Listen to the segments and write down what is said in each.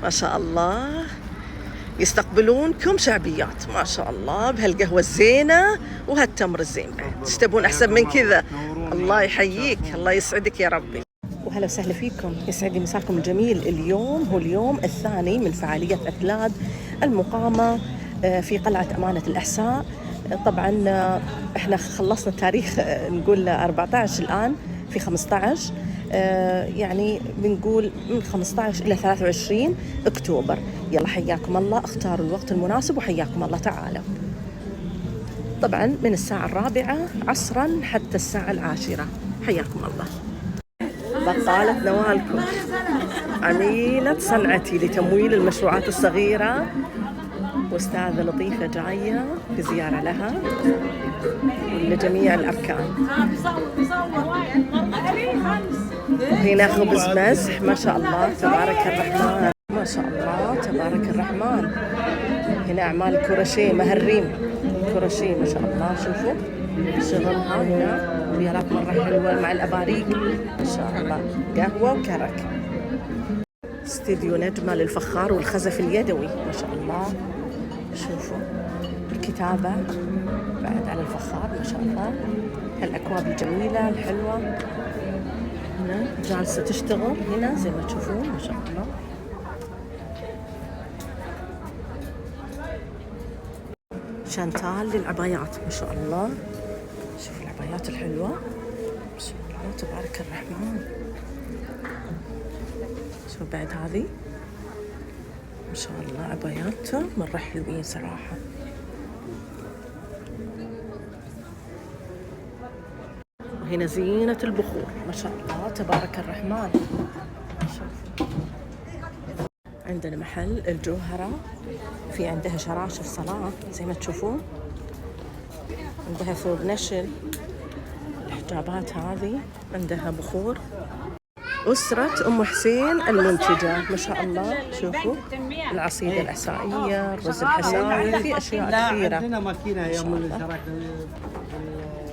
ما شاء الله يستقبلونكم شعبيات ما شاء الله بهالقهوة الزينة وهالتمر الزين بعد. ايش تبون أحسن من كذا؟ الله يحييك، الله يسعدك يا ربي. وهلا وسهلا فيكم، يسعد مساكم الجميل. اليوم هو اليوم الثاني من فعالية أثلاد المقامة في قلعة أمانة الأحساء. طبعا احنا خلصنا التاريخ نقول 14 الآن في 15، يعني بنقول من 15 إلى 23 أكتوبر. يلا حياكم الله، اختاروا الوقت المناسب وحياكم الله. تعالوا طبعا من الساعة 4 عصرا حتى الساعة 10. حياكم الله. بطالة نوالكم، عميلة صنعتي لتمويل المشروعات الصغيرة، وأستاذة لطيفة جاية في زيارة لها ولجميع الأركان. هنا خبز مزح ما شاء الله تبارك الرحمن، ما شاء الله تبارك الرحمن. هنا أعمال كروشيه مهريم، كروشيه ما شاء الله. شوفوا شغلها هنا، ريالات مرة حلوة مع الأباريق ما شاء الله. قهوة وكرك. استديو نجمة للفخار والخزف اليدوي ما شاء الله. شوفوا الكتابة بعد على الفخار ما شاء الله. هالأكواب الجميلة الحلوة هنا جالسة تشتغل هنا زي ما تشوفون ما شاء الله. شانتال للعبايات ما شاء الله. شوفوا العبايات الحلوة ما شاء الله تبارك الرحمن. شوفوا بعد هذه ما شاء الله عبايات مرة حلوين صراحة. وهنا زينة البخور ما شاء الله تبارك الرحمن. شوفوا عندنا محل الجوهرة، في عندها شراشف صلاة زي ما تشوفون، عندها ثوب نشل، الحجابات هذه، عندها بخور. أسرة أم حسين المنتجة ما شاء الله. شوفوا العصيدة العسائية، الرز الحساوي، في أشياء كثيرة.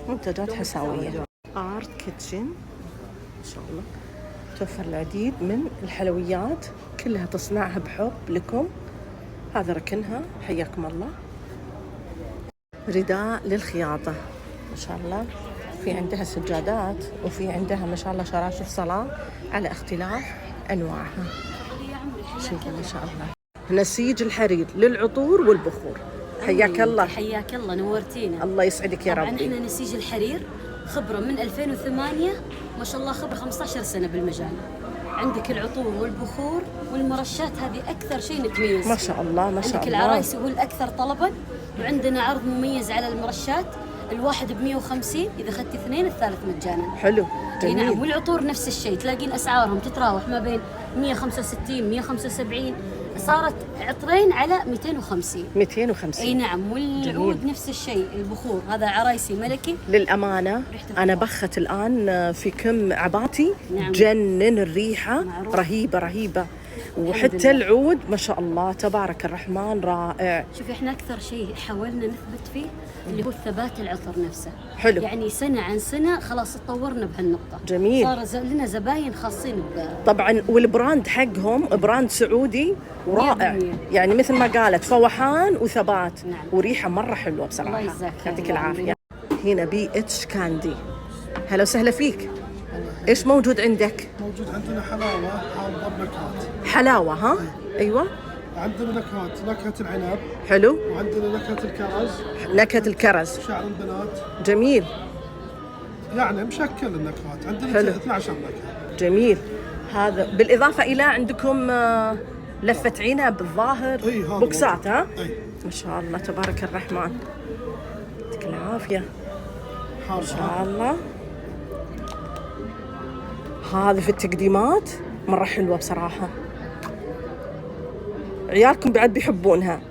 منتجات حساوية. آرت كيتشن ما شاء الله، توفر العديد من الحلويات كلها تصنعها بحب لكم. هذا ركنها حياكم الله. رداء للخياطة ما شاء الله، في عندها سجادات وفي عندها ما شاء الله شراشف صلاة على اختلاف أنواعها. شوفوا ما شاء الله. نسيج الحرير للعطور والبخور. حياك الله. حياك الله، نورتينا. الله يسعدك يا ربي. طبعا احنا نسيج الحرير خبرة من 2008 ما شاء الله، خبرة 15 سنة بالمجال. عندك العطور والبخور والمرشات، هذه أكثر شيء نتميز ما شاء الله ما شاء الله. عندك الله العرايسي هو الأكثر طلبا، وعندنا عرض مميز على المرشات، الواحد ب150، إذا أخذت اثنين الثالث مجانا. حلو جميل. نعم، والعطور نفس الشيء، تلاقين أسعارهم تتراوح ما بين 165 175، صارت عطرين على 250. 250 اي نعم. والعود نفس الشيء. البخور هذا عرايسي ملكي للأمانة. أنا بخت الآن في كم عباتي. نعم. جنن الريحة معروف. رهيبة رهيبة، وحتى العود ما شاء الله تبارك الرحمن رائع. شوفي احنا أكثر شيء حاولنا نثبت فيه اللي هو ثبات العطر نفسه. حلو. يعني سنة عن سنة خلاص تطورنا بهالنقطة. جميل. صار لنا زباين خاصين طبعا والبراند حقهم براند سعودي ورائع، 100%. يعني مثل ما قالت فوحان وثبات. نعم. وريحة مرة حلوة بصراحة. الله يجزاك خير. يعطيك العافية. هنا بي اتش كاندي. هلا وسهلا فيك. ايش موجود عندك؟ موجود عندنا حلاوة، حالة بنكهات. حلاوة ها؟ ايوه عندنا نكهات، نكهة العنب، حلو. وعندنا نكهة الكرز، نكهة الكرز شعر البنات، جميل. يعني مشكل النكهات عندنا. حلو. 12 نكهة. جميل. هذا بالإضافة إلى عندكم لفة عنب الظاهر. إي، هذا بوكسات ها؟ إي. ما شاء الله تبارك الرحمن. يعطيك العافية ما شاء الله. هذه في التقديمات مرة حلوة بصراحة، عيالكم بعد بيحبونها.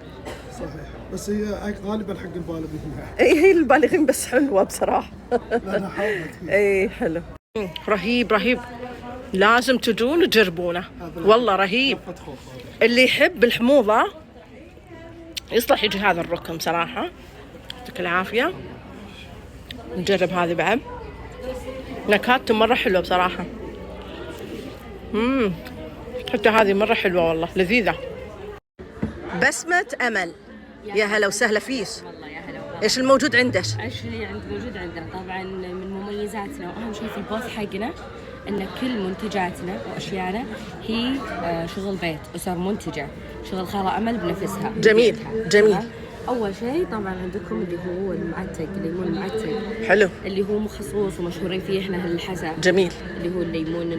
صحيح، بس هي غالبا حق البالغين. اي هي البالغين بس حلوة بصراحة. أنا حاولت. اي حلو. رهيب رهيب، لازم تجون وتجربونه والله رهيب. اللي يحب الحموضة يصلح يجي هذا الركن صراحة. يعطيك العافية. نجرب هذه بعد، نكهاتهم مرة حلوة بصراحة. حتى هذه مرة حلوة والله، لذيذة. بسمة أمل، يا هلا وسهلا فيك. والله يا هلا. ايش الموجود عندك؟ ايش اللي موجود عندنا؟ طبعا من مميزاتنا واهم شيء في البوث حقنا ان كل منتجاتنا واشياءنا هي شغل بيت، اسر منتجه، شغل خالة امل بنفسها. جميل جميل. اول شيء طبعا عندكم اللي هو المعتق، الليمون المعتق. حلو. اللي هو مخصوص ومشهورين فيه احنا الحسا. جميل. اللي هو الليمون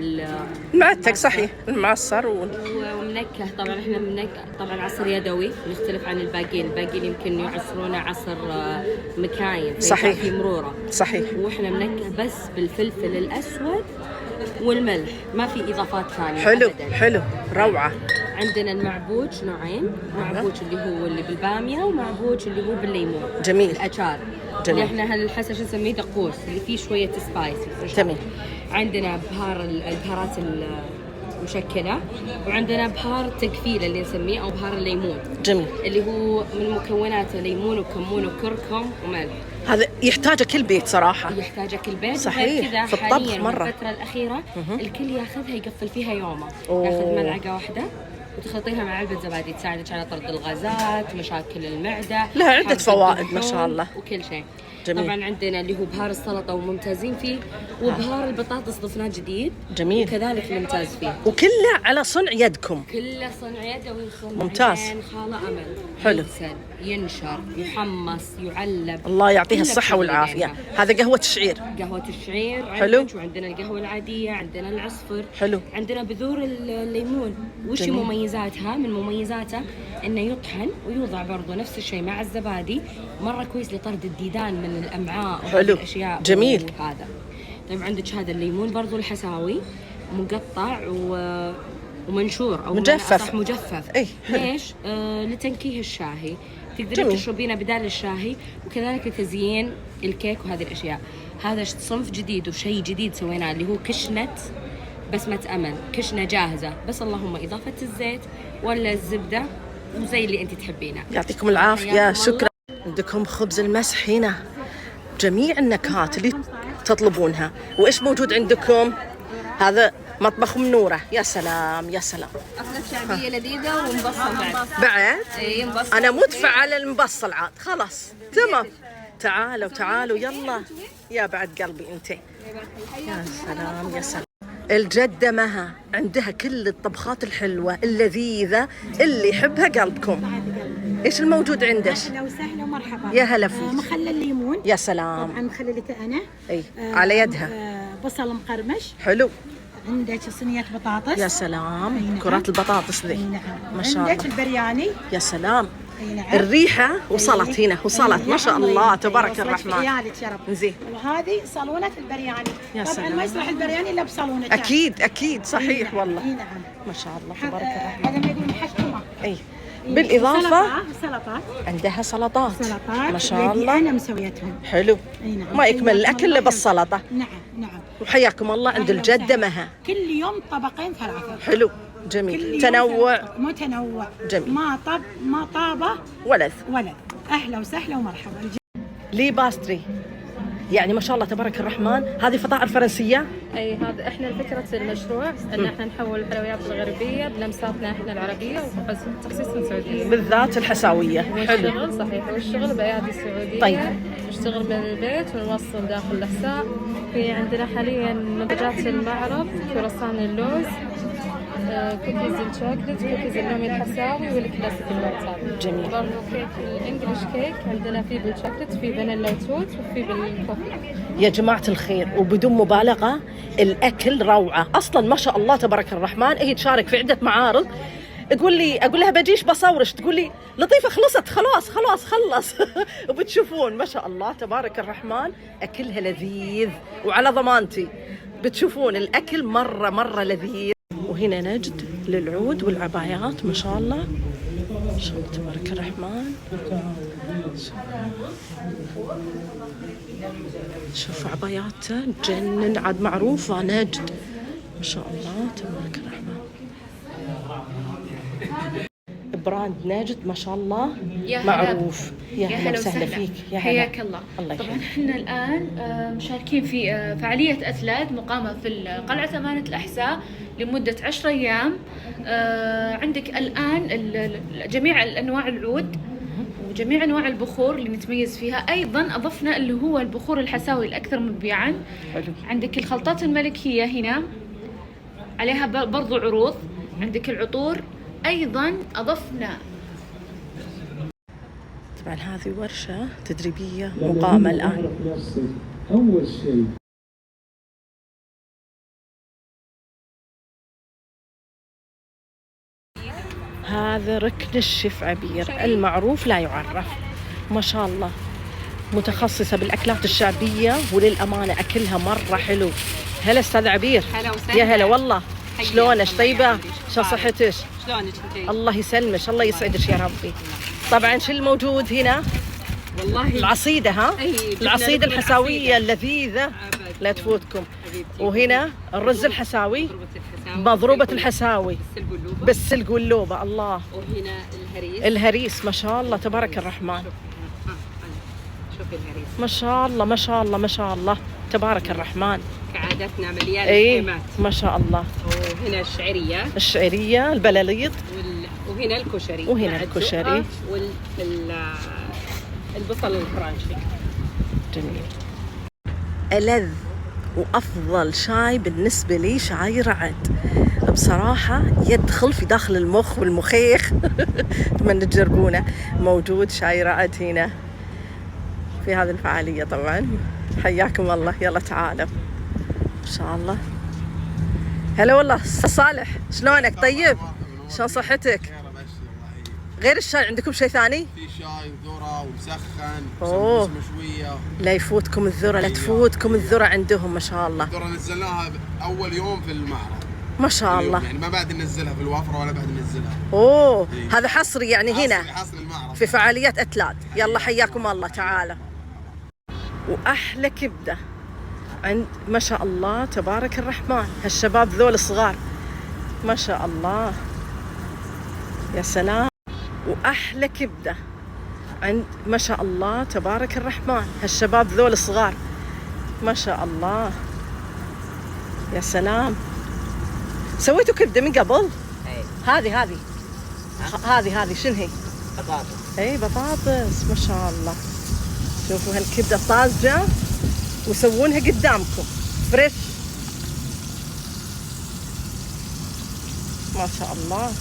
المعتق صحيح، المعصر ومنكه. طبعا احنا منكه طبعا عصر يدوي، نختلف عن الباقيين، الباقيين يمكن يعصرونه عصر مكاين صحيح في مروره. صحيح. واحنا منكه بس بالفلفل الاسود والملح، ما في اضافات ثانيه. حلو أبداً. حلو، روعه. عندنا المعبوج نوعين، معبوج اللي هو اللي بالباميه ومعبوج اللي هو بالليمون. جميل. الاشار. جميل. اللي احنا هالحسه شو نسميه، دقوس، اللي فيه شويه سبايس. جميل. عندنا البهارات المشكله، وعندنا بهار التقفيل اللي نسميه او بهار الليمون. جميل. اللي هو من مكوناته ليمون وكمون وكركم وملح. هذا يحتاجه كل بيت صراحه. يحتاجه كل بيت. صحيح. كذا في الطبخ حاليا مره الفتره الاخيره الكل ياخذها يقفل فيها يومه. أوه. ياخذ ملعقه واحده وتخلطيها مع علبه زبادي، تساعدك على طرد الغازات، مشاكل المعده، لها عده حرق فوائد ما الدهون شاء الله. وكل شيء. جميل. طبعا عندنا اللي هو بهار السلطه وممتازين فيه، وبهار البطاطس ضفناه جديد. جميل. وكذلك ممتاز فيه. وكله على صنع يدكم. كله صنع يدوي. ممتاز. خالة امل. حلو. يغسل، ينشر، يحمص، يعلب. الله يعطيها كله الصحه بشغل والعافيه. يديها. هذا قهوه الشعير. قهوة الشعير حلو. عندك، وعندنا القهوة العادية، عندنا العصفر. حلو. عندنا بذور الليمون. وش جميل. مميزاتها؟ من مميزاته انه يطحن ويوضع برضو نفس الشيء مع الزبادي، مرة كويس لطرد الديدان من الامعاء حلو. والاشياء. جميل. وهذا طيب عندك هذا الليمون برضو الحساوي، مقطع ومنشور او مجفف. صح مجفف. اي حلو. ليش؟ لتنكيه الشاهي، تقدرين تشربينه بدال الشاهي، وكذلك لتزيين الكيك وهذه الاشياء. هذا صنف جديد وشيء جديد سويناه اللي هو كشنة بسمة أمل، كشنة جاهزة، بس اللهم إضافة الزيت ولا الزبدة وزي اللي أنت تحبينه. يعطيكم العافيه. شكرا. عندكم خبز المسح هنا، جميع النكهات اللي تطلبونها. وايش موجود عندكم؟ هذا مطبخ منوره. يا سلام يا سلام. أكلة شعبية لذيذة ومبصل بعد إي مبصل. انا مدفع على المبصل عاد خلاص تمام. تعالوا تعالوا يلا يا بعد قلبي انت. يا سلام يا سلام. الجدة مها عندها كل الطبخات الحلوة اللذيذة اللي يحبها قلبكم. ايش الموجود عندك؟ اهلا وسهلا ومرحبا. يا هلا فيك. مخلل الليمون. يا سلام. طبعا مخللته انا. اي على يدها. بصل مقرمش. حلو. عندك صينية بطاطس. يا سلام. نعم. كرات البطاطس ذي. نعم. ما شاء عندك الله. البرياني. يا سلام. نعم. الريحة وصلت هنا وصلت ما شاء الله تبارك الرحمن. عيالك يا رب. زين. وهذه صالونة البرياني. يا طبعا سلام. ما يصلح البرياني الا بصالونة. اكيد اكيد صحيح والله. نعم. ما شاء الله تبارك الرحمن. هذا ما يقول محشومة. اي بالاضافة سلطات. عندها سلطات. سلطات ما شاء الله. انا مسويتهم. حلو. أي نعم. ما يكمل الاكل الا بالسلطة. نعم نعم. وحياكم الله عند أهلاً الجدة وسهلاً. مها. كل يوم طبقين ثلاثة. حلو. كل جميل. يوم تنوع. ثلاثة. متنوع. جميل. ما طابة ولذ. ولد. أهلا وسهلا ومرحبا. لي باستري، يعني ما شاء الله تبارك الرحمن. هذه فطائر فرنسية. اي هذا احنا فكره المشروع ان احنا نحول الحلويات الغربيه بلمساتنا احنا العربيه وتخصيصا سعوديه. بالذات الحساوية. حلو. والشغل صحيح، والشغل بايادي سعوديه. طيب. نشتغل من البيت ونوصل داخل الاحساء. في عندنا حاليا منتجات المعرض، كرواسون اللوز، كوكيز الشوكلت، كوكيز اللومي الحساوي، والكلاسيك الواتساب. جميل. برضو كيك الانجليش كيك عندنا فيه بالشوكلت، فيه فانيلا وتوت، وفيه بالكوكي. يا جماعة الخير وبدون مبالغة الأكل روعة أصلا ما شاء الله تبارك الرحمن. هي تشارك في عدة معارض، تقول لي أقول لها بجيش بصورش، تقول لي لطيفة خلصت خلاص خلص. وبتشوفون ما شاء الله تبارك الرحمن أكلها لذيذ وعلى ضمانتي. بتشوفون الأكل مرة لذيذ. وهنا نجد للعود والعبايات ما شاء الله ما شاء الله تبارك الرحمن. شوفوا عباياته تجنن، عاد معروفة نجد ما شاء الله تبارك الرحمن. براند نجد ما شاء الله يا هلا. معروف. يا هلا وسهلا فيك. يا هلا. حياك الله. الله طبعا يحييك. احنا الان مشاركين في فعاليه اثلات مقامه في قلعه امانه الاحساء لمده 10 ايام. عندك الان جميع انواع العود وجميع انواع البخور اللي نتميز فيها. ايضا اضفنا اللي هو البخور الحساوي الاكثر مبيعا. حلو. عندك الخلطات الملكيه هنا عليها برضو عروض. عندك العطور. ايضا اضفنا طبعا هذه ورشة تدريبية مقامة الآن. أول شيء هذا ركن الشيف عبير المعروف لا يعرف ما شاء الله. متخصصة بالأكلات الشعبية وللأمانة أكلها مرة حلو. هلا أستاذ عبير. هلا وسهلا. يا هلا والله. شلونك طيبة؟ شو صحتك؟ شلونك انتي؟ الله يسلمك الله يسعدك يا ربي. طبعا شو الموجود هنا؟ والله العصيدة ها؟ أي، العصيدة بدنا الحساوية العصيدة. اللذيذة أبد. لا تفوتكم. حبيبتي. وهنا الرز الحساوي مضروبة الحساوي السلبلوبة. بالسلق واللوبة. الله. وهنا الهريس. الهريس ما شاء الله تبارك الرحمن. شوفي الهريس ما شاء الله ما شاء الله ما شاء الله تبارك الرحمن. كعادتنا مليانة اي خيمات. ما شاء الله. وهنا الشعرية الشعرية البلاليط وهنا الكشري. وهنا مع الكشري. الدقة البصل الفرنسي. جميل. ألذ وأفضل شاي بالنسبة لي شاي رعد. بصراحة يدخل في داخل المخ والمخيخ. أتمنى تجربونه. موجود شاي رعد هنا في هذه الفعالية. طبعا حياكم الله. يلا تعالوا إن شاء الله. هلا والله صالح شلونك طيب؟ شلون صحتك؟ غير الشاي عندكم شيء ثاني؟ في شاي وذرة ومسخن أوه. وسمبوسة مشوية. لا يفوتكم الذرة لا تفوتكم الذرة عندهم ما شاء الله. الذرة نزلناها أول يوم في المعرض. ما شاء الله. يعني ما بعد ننزلها في الوفرة ولا بعد ننزلها. اوه إيه. هذا حصري يعني هنا حصري المعرض في فعاليات أتلات. يلا حياكم الله تعالى. وأحلى كبدة عند ما شاء الله تبارك الرحمن. هالشباب ذول صغار ما شاء الله. يا سلام. وأحلى كبدة عند ما شاء الله تبارك الرحمن. هالشباب ذول صغار ما شاء الله. يا سلام. سويتوا كبدة من قبل؟ هذه شنو هي؟ بطاطس. اي بطاطس ما شاء الله. شوفوا هالكبدة طازجة ويسوونها قدامكم فريش ما شاء الله.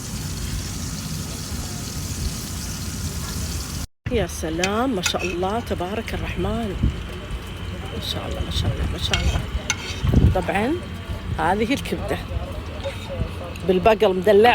يا سلام ما شاء الله تبارك الرحمن. ما شاء الله ما شاء الله ما شاء الله. طبعا هذه الكبدة بالبقل مدلعة